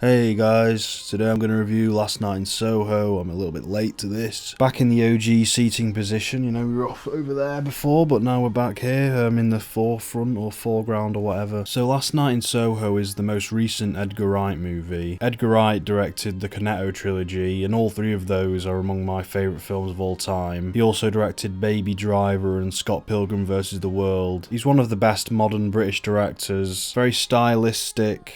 Hey guys, today I'm going to review Last Night in Soho. I'm a little bit late to this. Back in the OG seating position, you know, we were off over there before, but now we're back here. I'm in the forefront or foreground or whatever. So Last Night in Soho is the most recent Edgar Wright movie. Edgar Wright directed the Cornetto trilogy, and all three of those are among my favourite films of all time. He also directed Baby Driver and Scott Pilgrim vs. the World. He's one of the best modern British directors. Very stylistic.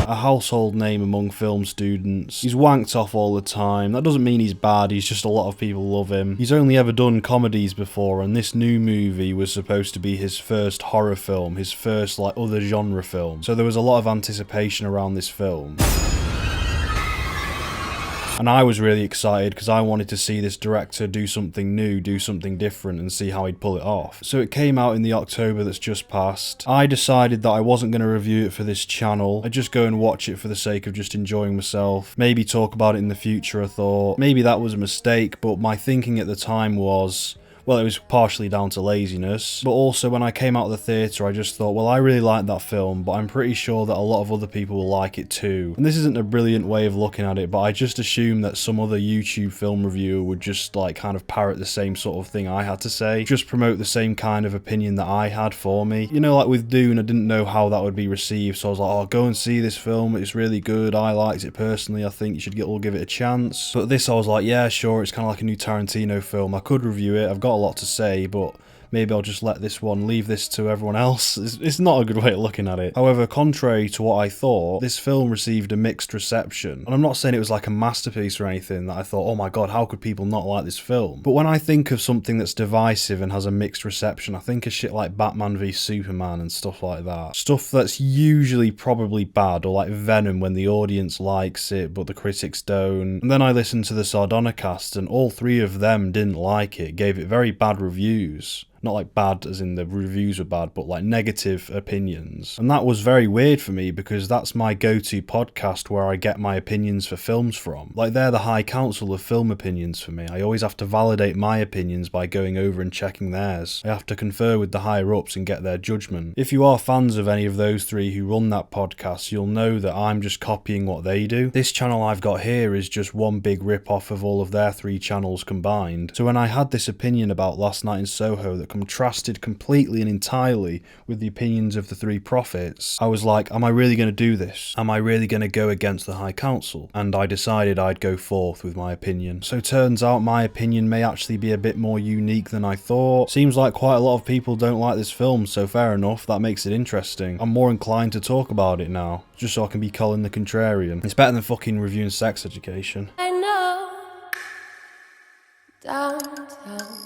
A household name among film students. He's wanked off all the time. That doesn't mean he's bad, he's just a lot of people love him. He's only ever done comedies before, and this new movie was supposed to be his first horror film, his first like other genre film. So there was a lot of anticipation around this film. And I was really excited because I wanted to see this director do something new, do something different, and see how he'd pull it off. So it came out in the October that's just passed. I decided that I wasn't going to review it for this channel. I'd just go and watch it for the sake of just enjoying myself. Maybe talk about it in the future, I thought. Maybe that was a mistake, but my thinking at the time was, well, it was partially down to laziness, but also when I came out of the theatre I just thought, well, I really like that film, but I'm pretty sure that a lot of other people will like it too. And this isn't a brilliant way of looking at it, but I just assumed that some other YouTube film reviewer would just like kind of parrot the same sort of thing I had to say, just promote the same kind of opinion that I had for me. You know, like with Dune, I didn't know how that would be received, so I was like, oh, go and see this film, it's really good, I liked it personally, I think you should all give it a chance. But this I was like, yeah, sure, it's kind of like a new Tarantino film, I could review it, I've got a lot to say, but maybe I'll just let this one, leave this to everyone else. It's not a good way of looking at it. However, contrary to what I thought, this film received a mixed reception. And I'm not saying it was like a masterpiece or anything that I thought, oh my god, how could people not like this film? But when I think of something that's divisive and has a mixed reception, I think of shit like Batman v Superman and stuff like that. Stuff that's usually probably bad, or like Venom when the audience likes it but the critics don't. And then I listened to the Sardonicast and all three of them didn't like it, gave it very bad reviews. Not like bad as in the reviews were bad, but like negative opinions. And that was very weird for me because that's my go-to podcast where I get my opinions for films from. Like they're the high council of film opinions for me. I always have to validate my opinions by going over and checking theirs. I have to confer with the higher ups and get their judgment. If you are fans of any of those three who run that podcast, you'll know that I'm just copying what they do. This channel I've got here is just one big rip-off of all of their three channels combined. So when I had this opinion about Last Night in Soho that contrasted completely and entirely with the opinions of the three prophets, I was like, am I really going to do this? Am I really going to go against the High Council? And I decided I'd go forth with my opinion. So turns out my opinion may actually be a bit more unique than I thought. Seems like quite a lot of people don't like this film, so fair enough, that makes it interesting. I'm more inclined to talk about it now, just so I can be Colin the Contrarian. It's better than fucking reviewing Sex Education. I know. Downtown.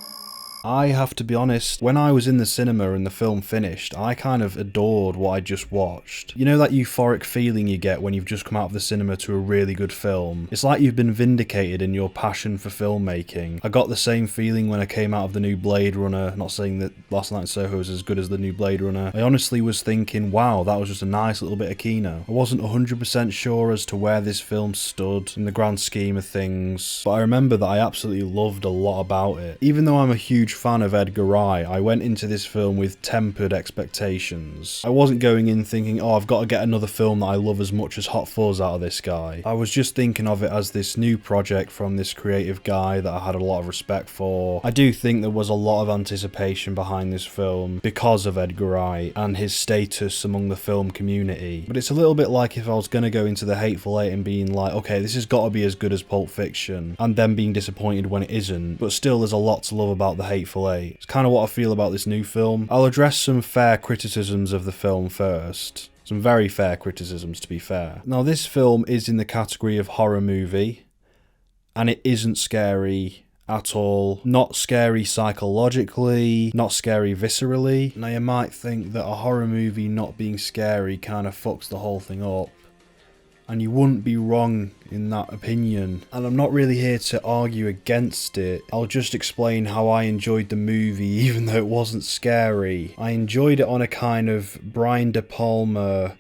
I have to be honest, when I was in the cinema and the film finished, I kind of adored what I just watched. You know that euphoric feeling you get when you've just come out of the cinema to a really good film? It's like you've been vindicated in your passion for filmmaking. I got the same feeling when I came out of the new Blade Runner, not saying that Last Night in Soho is as good as the new Blade Runner. I honestly was thinking, wow, that was just a nice little bit of Kino. I wasn't 100% sure as to where this film stood in the grand scheme of things, but I remember that I absolutely loved a lot about it. Even though I'm a huge fan of Edgar Wright, I went into this film with tempered expectations. I wasn't going in thinking, oh, I've got to get another film that I love as much as Hot Fuzz out of this guy. I was just thinking of it as this new project from this creative guy that I had a lot of respect for. I do think there was a lot of anticipation behind this film because of Edgar Wright and his status among the film community. But it's a little bit like if I was going to go into The Hateful Eight and being like, okay, this has got to be as good as Pulp Fiction, and then being disappointed when it isn't, but still there's a lot to love about The Hateful Eight. It's kind of what I feel about this new film. I'll address some fair criticisms of the film first. Some very fair criticisms, to be fair. Now, this film is in the category of horror movie, and it isn't scary at all. Not scary psychologically, not scary viscerally. Now, you might think that a horror movie not being scary kind of fucks the whole thing up. And you wouldn't be wrong in that opinion. And I'm not really here to argue against it. I'll just explain how I enjoyed the movie even though it wasn't scary. I enjoyed it on a kind of Brian De Palma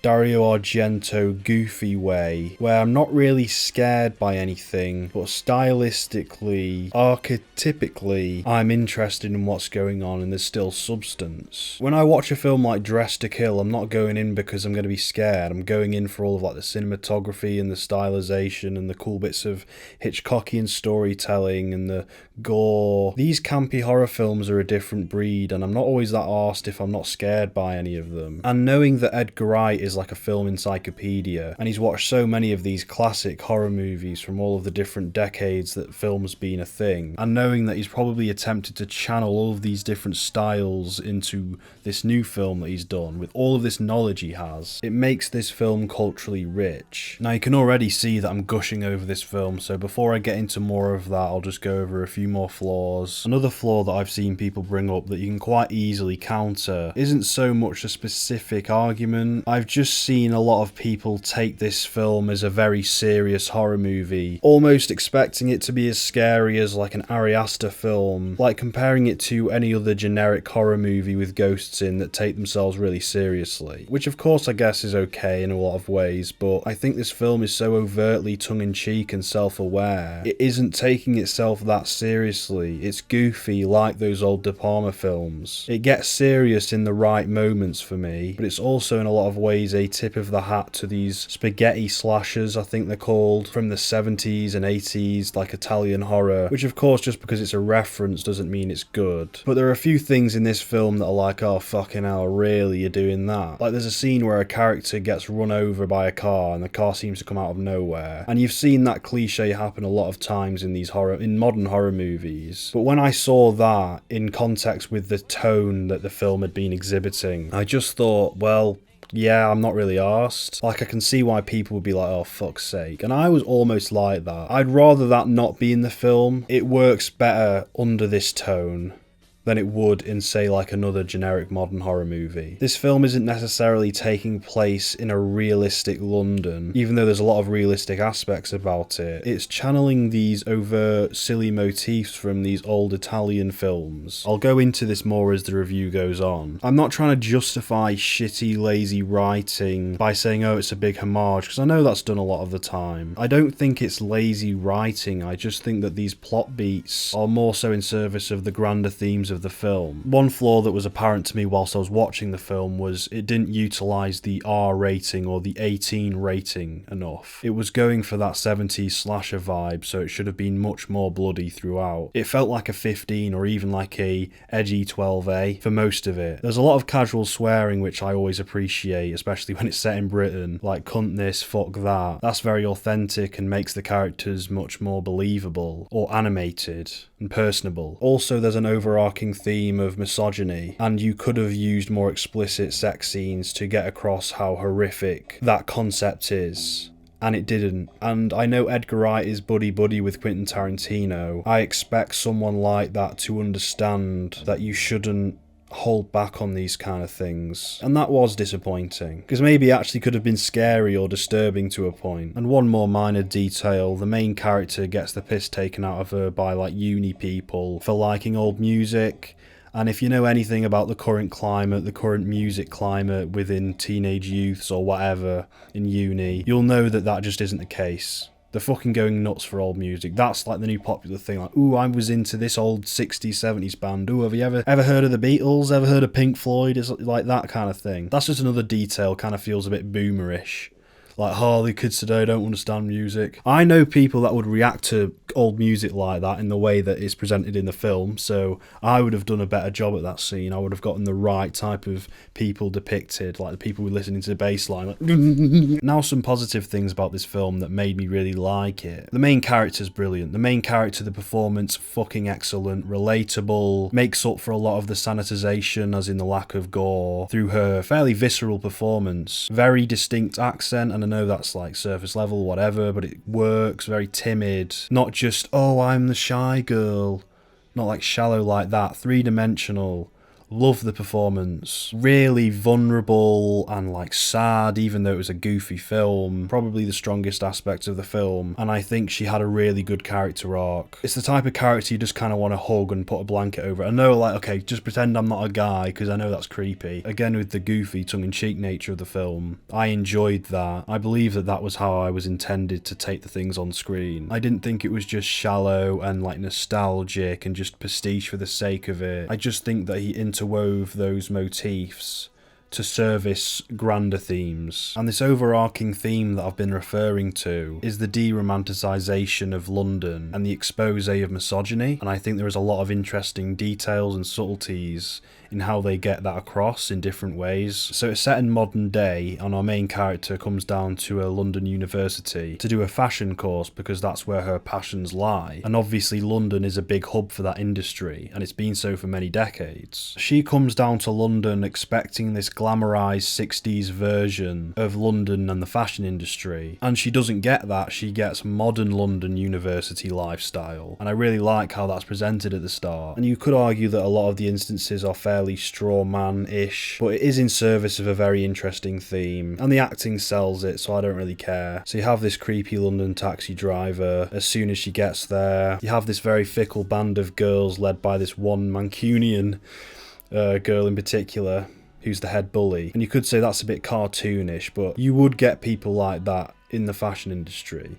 Dario Argento goofy way, where I'm not really scared by anything, but stylistically, archetypically, I'm interested in what's going on and there's still substance. When I watch a film like Dressed to Kill, I'm not going in because I'm going to be scared. I'm going in for all of like the cinematography and the stylization and the cool bits of Hitchcockian storytelling and the gore. These campy horror films are a different breed, and I'm not always that arsed if I'm not scared by any of them. And knowing that Edgar Wright is like a film encyclopedia, and he's watched so many of these classic horror movies from all of the different decades that film's been a thing, and knowing that he's probably attempted to channel all of these different styles into this new film that he's done, with all of this knowledge he has, it makes this film culturally rich. Now you can already see that I'm gushing over this film, so before I get into more of that, I'll just go over a few more flaws. Another flaw that I've seen people bring up that you can quite easily counter isn't so much a specific argument. I've just seen a lot of people take this film as a very serious horror movie, almost expecting it to be as scary as like an Ari Aster film, like comparing it to any other generic horror movie with ghosts in that take themselves really seriously, which of course I guess is okay in a lot of ways, but I think this film is so overtly tongue-in-cheek and self-aware. It isn't taking itself that seriously. It's goofy like those old De Palma films. It gets serious in the right moments for me, but it's also in a lot of ways a tip of the hat to these spaghetti slashers, I think they're called, from the 70s and 80s, like Italian horror, which of course just because it's a reference doesn't mean it's good. But there are a few things in this film that are like, oh fucking hell, really, you're doing that? Like there's a scene where a character gets run over by a car and the car seems to come out of nowhere, and you've seen that cliche happen a lot of times in these modern horror movies. But when I saw that in context with the tone that the film had been exhibiting, I just thought, well, yeah, I'm not really arsed. Like, I can see why people would be like, oh, fuck's sake. And I was almost like that. I'd rather that not be in the film. It works better under this tone than it would in, say, like another generic modern horror movie. This film isn't necessarily taking place in a realistic London, even though there's a lot of realistic aspects about it. It's channeling these overt, silly motifs from these old Italian films. I'll go into this more as the review goes on. I'm not trying to justify shitty, lazy writing by saying, oh, it's a big homage, because I know that's done a lot of the time. I don't think it's lazy writing, I just think that these plot beats are more so in service of the grander themes of the film. One flaw that was apparent to me whilst I was watching the film was it didn't utilise the R rating or the 18 rating enough. It was going for that 70s slasher vibe, so it should have been much more bloody throughout. It felt like a 15 or even like a edgy 12A for most of it. There's a lot of casual swearing which I always appreciate, especially when it's set in Britain, like cunt this, fuck that. That's very authentic and makes the characters much more believable or animated and personable. Also, there's an overarching theme of misogyny, and you could have used more explicit sex scenes to get across how horrific that concept is. And it didn't. And I know Edgar Wright is buddy-buddy with Quentin Tarantino. I expect someone like that to understand that you shouldn't hold back on these kind of things. And that was disappointing, because maybe it actually could have been scary or disturbing to a point. And one more minor detail, the main character gets the piss taken out of her by like uni people for liking old music. And if you know anything about the current climate, the current music climate within teenage youths or whatever in uni, you'll know that that just isn't the case. They're fucking going nuts for old music. That's like the new popular thing. Like, ooh, I was into this old 60s, 70s band. Ooh, have you ever heard of the Beatles? Ever heard of Pink Floyd? It's like that kind of thing. That's just another detail, kind of feels a bit boomerish. Like, oh, the kids today don't understand music. I know people that would react to old music like that in the way that it's presented in the film, so I would have done a better job at that scene. I would have gotten the right type of people depicted, like the people who were listening to the bass line. Like, now some positive things about this film that made me really like it. The main character's brilliant. The main character, the performance, fucking excellent, relatable, makes up for a lot of the sanitization, as in the lack of gore, through her fairly visceral performance. Very distinct accent, and I know that's like surface level, whatever, but it works. Very timid. Not just, oh, I'm the shy girl. Not like shallow like that. Three-dimensional. Love the performance. Really vulnerable and like sad, even though it was a goofy film. Probably the strongest aspect of the film. And I think she had a really good character arc. It's the type of character you just kind of want to hug and put a blanket over it. I know, like, okay, just pretend I'm not a guy, because I know that's creepy. Again, with the goofy, tongue-in-cheek nature of the film, I enjoyed that. I believe that that was how I was intended to take the things on screen. I didn't think it was just shallow and like nostalgic and just pastiche for the sake of it. I just think that he interwove those motifs to service grander themes. And this overarching theme that I've been referring to is the de-romanticisation of London and the expose of misogyny. And I think there is a lot of interesting details and subtleties in how they get that across in different ways. So it's set in modern day, and our main character comes down to a London university to do a fashion course because that's where her passions lie. And obviously London is a big hub for that industry, and it's been so for many decades. She comes down to London expecting this glamorized 60s version of London and the fashion industry, and she doesn't get that. She gets modern London university lifestyle, and I really like how that's presented at the start. And you could argue that a lot of the instances are fairly straw man-ish, but it is in service of a very interesting theme, and the acting sells it, so I don't really care. So you have this creepy London taxi driver. As soon as she gets there, you have this very fickle band of girls led by this one Mancunian girl in particular, who's the head bully. And you could say that's a bit cartoonish, but you would get people like that in the fashion industry.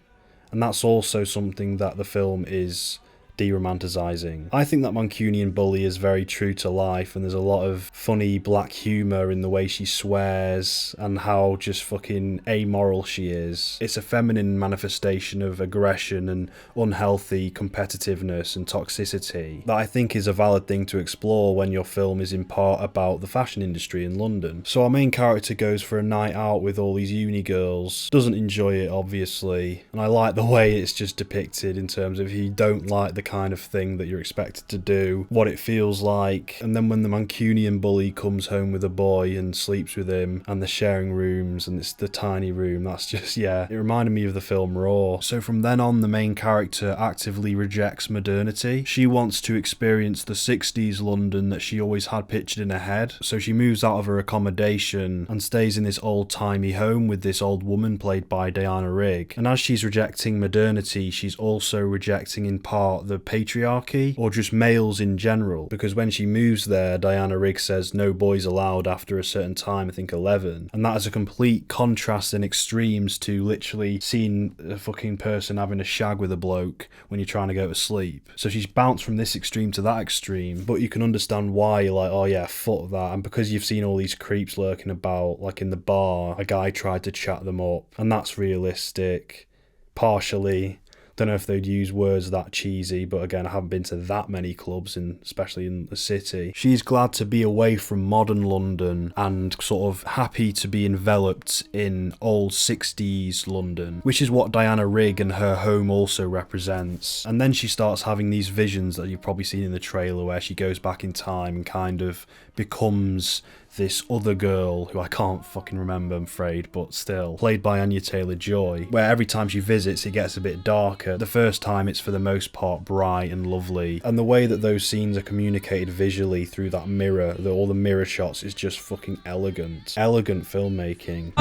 And that's also something that the film is de-romanticising. I think that Mancunian bully is very true to life, and there's a lot of funny black humour in the way she swears and how just fucking amoral she is. It's a feminine manifestation of aggression and unhealthy competitiveness and toxicity that I think is a valid thing to explore when your film is in part about the fashion industry in London. So our main character goes for a night out with all these uni girls, doesn't enjoy it obviously, and I like the way it's just depicted in terms of you don't like the kind of thing that you're expected to do, what it feels like. And then when the Mancunian bully comes home with a boy and sleeps with him, and they're sharing rooms, and it's the tiny room, that's just, yeah, it reminded me of the film Raw. So from then on, the main character actively rejects modernity. She wants to experience the 60s London that she always had pictured in her head. So she moves out of her accommodation and stays in this old-timey home with this old woman played by Diana Rigg. And as she's rejecting modernity, she's also rejecting in part the patriarchy, or just males in general, because when she moves there, Diana Rigg says no boys allowed after a certain time, I think 11, and that is a complete contrast in extremes to literally seeing a fucking person having a shag with a bloke when you're trying to go to sleep. So she's bounced from this extreme to that extreme, but you can understand why you're like, oh yeah, fuck that. And because you've seen all these creeps lurking about, like in the bar, a guy tried to chat them up, and that's realistic, partially. Don't know if they'd use words that cheesy, but again, I haven't been to that many clubs, especially in the city. She's glad to be away from modern London and sort of happy to be enveloped in old 60s London, which is what Diana Rigg and her home also represents. And then she starts having these visions that you've probably seen in the trailer, where she goes back in time and kind of becomes this other girl who I can't fucking remember, I'm afraid, but still, played by Anya Taylor-Joy, where every time she visits it gets a bit darker. The first time it's for the most part bright and lovely, and the way that those scenes are communicated visually through that mirror, all the mirror shots, is just fucking elegant. Elegant filmmaking.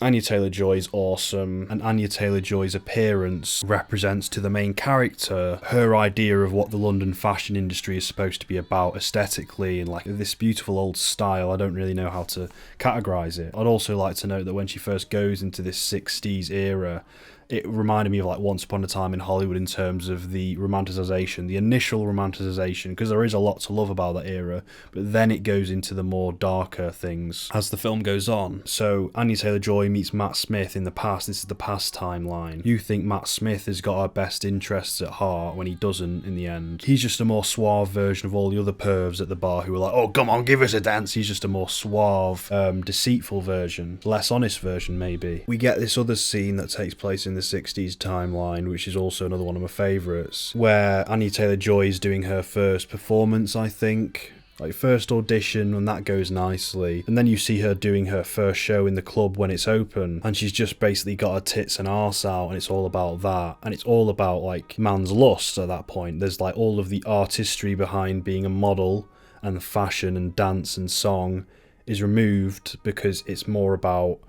Anya Taylor-Joy is awesome, and Anya Taylor-Joy's appearance represents to the main character her idea of what the London fashion industry is supposed to be about aesthetically, and like this beautiful old style. I don't really know how to categorize it. I'd also like to note that when she first goes into this 60s era, it reminded me of like Once Upon a Time in Hollywood in terms of the romanticization, the initial romanticization, because there is a lot to love about that era, but then it goes into the more darker things as the film goes on. So Anya Taylor-Joy meets Matt Smith in the past. This is the past timeline. You think Matt Smith has got our best interests at heart when he doesn't in the end. He's just a more suave version of all the other pervs at the bar who are like, oh, come on, give us a dance. He's just a more suave, deceitful version, less honest version maybe. We get this other scene that takes place in the 60s timeline, which is also another one of my favourites, where Anya Taylor-Joy is doing her first performance, I think, Like first audition, and that goes nicely, and then you see her doing her first show in the club when it's open, and she's just basically got her tits and arse out, and it's all about that, and it's all about like man's lust at that point. There's like all of the artistry behind being a model, and the fashion and dance and song is removed because it's more about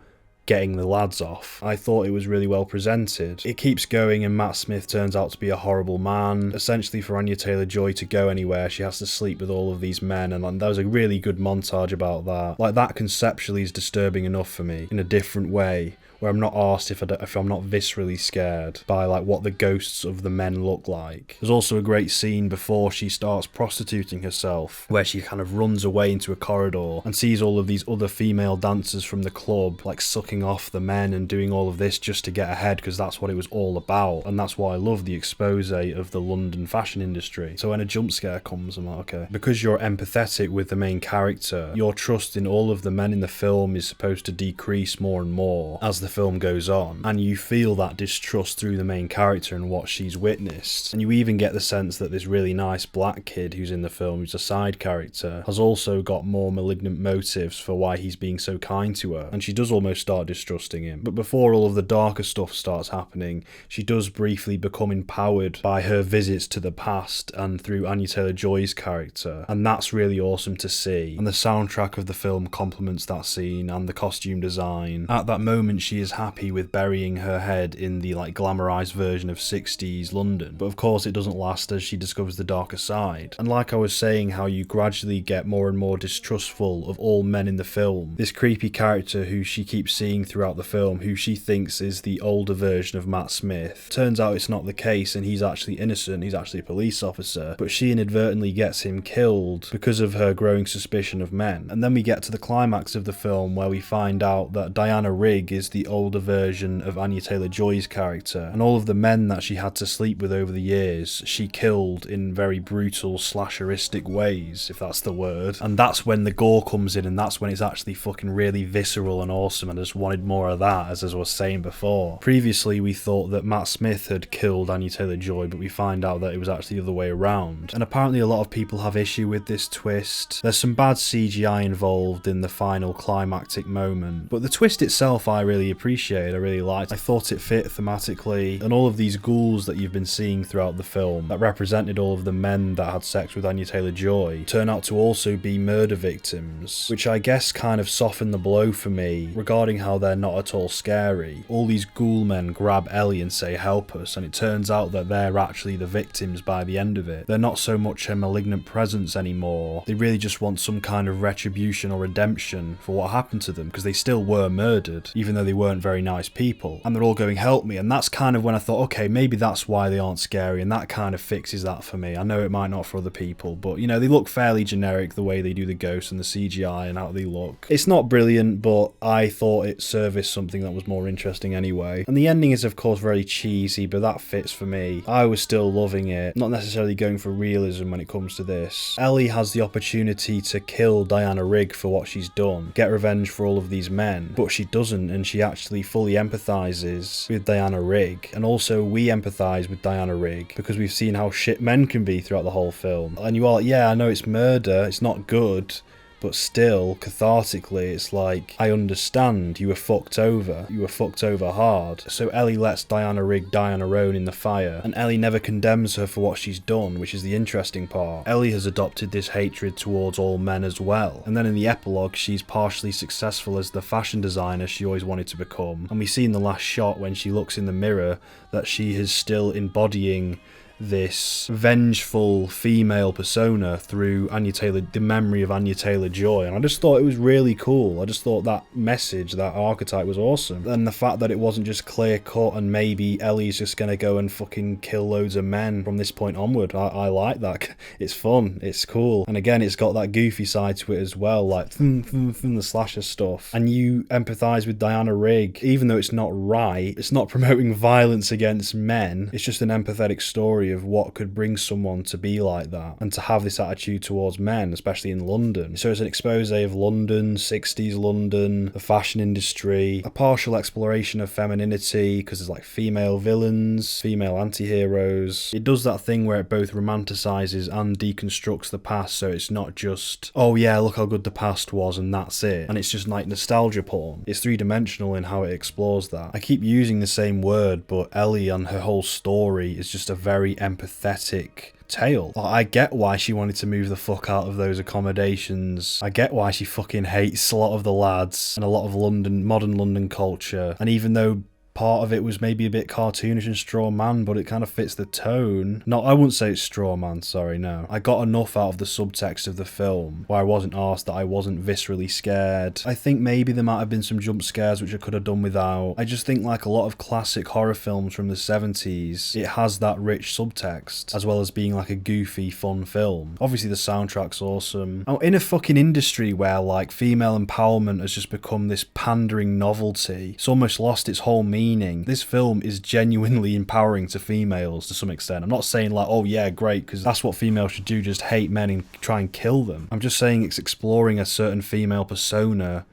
getting the lads off. I thought it was really well presented. It keeps going and Matt Smith turns out to be a horrible man. Essentially, for Anya Taylor-Joy to go anywhere, she has to sleep with all of these men, and there was a really good montage about that. Like, that conceptually is disturbing enough for me in a different way, where I'm not asked if I'm not viscerally scared by like what the ghosts of the men look like. There's also a great scene before she starts prostituting herself, where she kind of runs away into a corridor and sees all of these other female dancers from the club like sucking off the men and doing all of this just to get ahead, because that's what it was all about, and that's why I love the expose of the London fashion industry. So when a jump scare comes, I'm like, okay. Because you're empathetic with the main character, your trust in all of the men in the film is supposed to decrease more and more as the film goes on, and you feel that distrust through the main character and what she's witnessed. And you even get the sense that this really nice black kid who's in the film, who's a side character, has also got more malignant motives for why he's being so kind to her, and she does almost start distrusting him. But before all of the darker stuff starts happening, she does briefly become empowered by her visits to the past and through Anya Taylor-Joy's character, and that's really awesome to see. And the soundtrack of the film complements that scene and the costume design. At that moment, she is happy with burying her head in the like glamorized version of 60s London, but of course it doesn't last as she discovers the darker side. And like I was saying, how you gradually get more and more distrustful of all men in the film, this creepy character who she keeps seeing throughout the film, who she thinks is the older version of Matt Smith, turns out it's not the case, and he's actually innocent, he's actually a police officer, but she inadvertently gets him killed because of her growing suspicion of men. And then we get to the climax of the film where we find out that Diana Rigg is the older version of Anya Taylor-Joy's character, and all of the men that she had to sleep with over the years, she killed in very brutal slasheristic ways, if that's the word. And that's when the gore comes in, and that's when it's actually fucking really visceral and awesome, and I just wanted more of that, as I was saying before. Previously we thought that Matt Smith had killed Anya Taylor-Joy, but we find out that it was actually the other way around. And apparently a lot of people have issue with this twist. There's some bad CGI involved in the final climactic moment, but the twist itself I really appreciated, I really liked. I thought it fit thematically, and all of these ghouls that you've been seeing throughout the film that represented all of the men that had sex with Anya Taylor-Joy turn out to also be murder victims, which I guess kind of softened the blow for me regarding how they're not at all scary. All these ghoul men grab Ellie and say help us, and it turns out that they're actually the victims by the end of it. They're not so much a malignant presence anymore, they really just want some kind of retribution or redemption for what happened to them, because they still were murdered, even though they weren't very nice people, and they're all going help me. And that's kind of when I thought, okay, maybe that's why they aren't scary, and that kind of fixes that for me. I know it might not for other people, but you know, they look fairly generic the way they do the ghosts and the CGI and how they look. It's not brilliant, but I thought it serviced something that was more interesting anyway. And the ending is of course very cheesy, but that fits for me. I was still loving it, not necessarily going for realism when it comes to this. Ellie has the opportunity to kill Diana Rigg for what she's done, get revenge for all of these men, but she doesn't, and she actually fully empathizes with Diana Rigg. And also we empathize with Diana Rigg because we've seen how shit men can be throughout the whole film. And you are like, yeah, I know it's murder, it's not good, but still, cathartically, it's like, I understand, you were fucked over. You were fucked over hard. So Ellie lets Diana Rigg die on her own in the fire, and Ellie never condemns her for what she's done, which is the interesting part. Ellie has adopted this hatred towards all men as well. And then in the epilogue, she's partially successful as the fashion designer she always wanted to become. And we see in the last shot when she looks in the mirror that she is still embodying this vengeful female persona through the memory of Anya Taylor-Joy, and I just thought it was really cool. I just thought that message, that archetype was awesome. And the fact that it wasn't just clear cut and maybe Ellie's just gonna go and fucking kill loads of men from this point onward, I like that. It's fun, it's cool, and again it's got that goofy side to it as well, like the slasher stuff, and you empathise with Diana Rigg, even though it's not right, it's not promoting violence against men, it's just an empathetic story story of what could bring someone to be like that and to have this attitude towards men, especially in London. So it's an expose of London, 60s London, the fashion industry, a partial exploration of femininity because there's like female villains, female anti-heroes. It does that thing where it both romanticizes and deconstructs the past, so it's not just, oh yeah, look how good the past was and that's it. And it's just like nostalgia porn. It's three-dimensional in how it explores that. I keep using the same word, but Ellie and her whole story is just a very empathetic tale. Like, I get why she wanted to move the fuck out of those accommodations. I get why she fucking hates a lot of the lads and a lot of London, modern London culture. And even though part of it was maybe a bit cartoonish and straw man, but it kind of fits the tone. No, I wouldn't say it's straw man, sorry, no. I got enough out of the subtext of the film where I wasn't arsed that I wasn't viscerally scared. I think maybe there might have been some jump scares which I could have done without. I just think like a lot of classic horror films from the 70s, it has that rich subtext, as well as being like a goofy, fun film. Obviously the soundtrack's awesome. Oh, in a fucking industry where like female empowerment has just become this pandering novelty, it's almost lost its whole meaning. This film is genuinely empowering to females to some extent. I'm not saying like, oh yeah, great, because that's what females should do, just hate men and try and kill them. I'm just saying it's exploring a certain female persona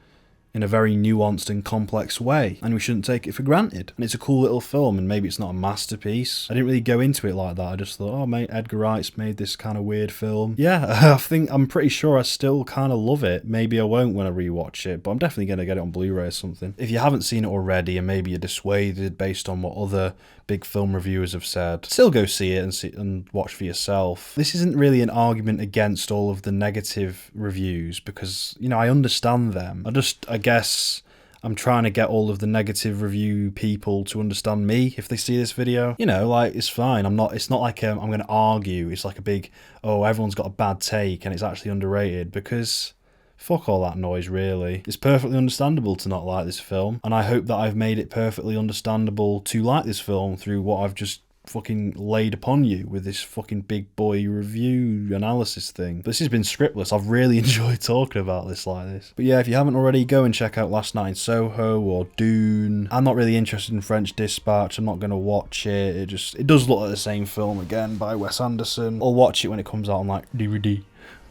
in a very nuanced and complex way, and we shouldn't take it for granted. And it's a cool little film, and maybe it's not a masterpiece. I didn't really go into it like that. I just thought, oh mate, Edgar Wright's made this kind of weird film. Yeah, I'm pretty sure I still kind of love it. Maybe I won't when I rewatch it, but I'm definitely going to get it on Blu-ray or something. If you haven't seen it already, and maybe you're dissuaded based on what other big film reviewers have said, still go see it and watch for yourself. This isn't really an argument against all of the negative reviews, because, you know, I understand them. I guess I'm trying to get all of the negative review people to understand me if they see this video. You know, like, it's fine. It's not like I'm going to argue. It's like a big, oh, everyone's got a bad take and it's actually underrated, because fuck all that noise, really. It's perfectly understandable to not like this film, and I hope that I've made it perfectly understandable to like this film through what I've just fucking laid upon you with this fucking big boy review analysis thing. This has been scriptless. I've really enjoyed talking about this like this. But yeah, if you haven't already, go and check out Last Night in Soho or Dune. I'm not really interested in French Dispatch. I'm not going to watch it. It does look like the same film again by Wes Anderson. I'll watch it when it comes out on like DVD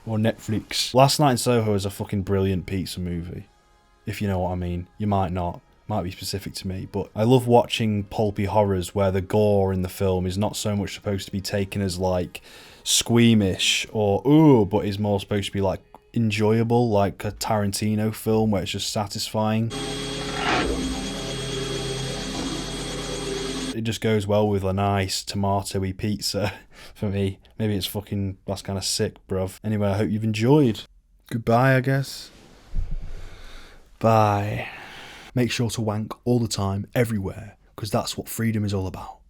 or Netflix. Last Night in Soho is a fucking brilliant pizza movie, if you know what I mean. You might not. Might be specific to me, but I love watching pulpy horrors where the gore in the film is not so much supposed to be taken as like squeamish or ooh, but is more supposed to be like enjoyable, like a Tarantino film where it's just satisfying. It just goes well with a nice tomatoey pizza for me. Maybe it's fucking, that's kind of sick, bruv. Anyway, I hope you've enjoyed. Goodbye, I guess. Bye. Make sure to wank all the time, everywhere, because that's what freedom is all about.